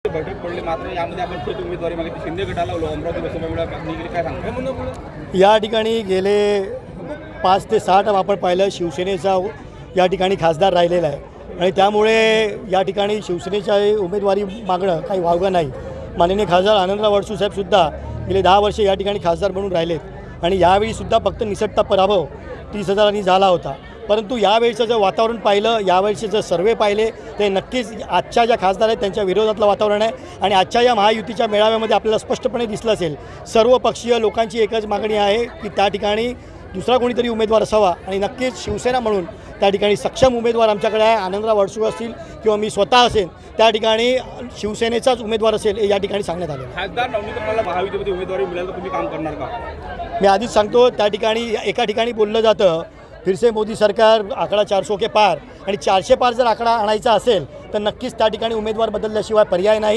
बैठक पडली, मात्र यामध्ये आपण थेट उमेदवारी मागितली शिंदे गटाला अमरावती लोकसभा निघाली, काय सांगता? या ठिकाणी गेले 5 ते 6 टर्म आपण पाहिलं शिवसेनेचा या ठिकाणी खासदार राहिलेला आहे आणि त्यामुळे या ठिकाणी शिवसेनेच्या उमेदवारी मागणं काही वावगं नाही। माननीय खासदार आनंदराव अडसूळ साहेबसुद्धा गेले 10 वर्षे या ठिकाणी खासदार म्हणून राहिलेत आणि यावेळीसुद्धा फक्त निसटता पराभव 30,000 झाला होता। परंतु यावेळीचं जर वातावरण पाहिलं, यावेळीचे जर सर्वे पाहिले ते नक्कीच आजच्या ज्या खासदार आहेत त्यांच्या विरोधातलं वातावरण आहे आणि आजच्या या महायुतीच्या मेळाव्यामध्ये आपल्याला स्पष्टपणे दिसलं असेल सर्व पक्षीय लोकांची एकच मागणी आहे की त्या ठिकाणी दुसरा कोणीतरी उमेदवार असावा आणि नक्कीच शिवसेना म्हणून त्या ठिकाणी सक्षम उमेदवार आमच्याकडे आहे। आनंदराव अडसूळ असतील किंवा मी स्वतः असेल त्या ठिकाणी शिवसेनेचाच उमेदवार असेल हे या ठिकाणी सांगण्यात आले। खासदार नवनीत महायुतीमध्ये उमेदवारी मिळाली तर तुम्ही काम करणार का? मी आधीच सांगतो त्या ठिकाणी एका ठिकाणी बोललं जातं फिर से मोदी सरकार आकडा 400 के पार आणि 400 पार जर आकडा आणायचा असेल तर नक्कीच त्या ठिकाणी उमेदवार बदलल्याशिवाय पर्याय नाही।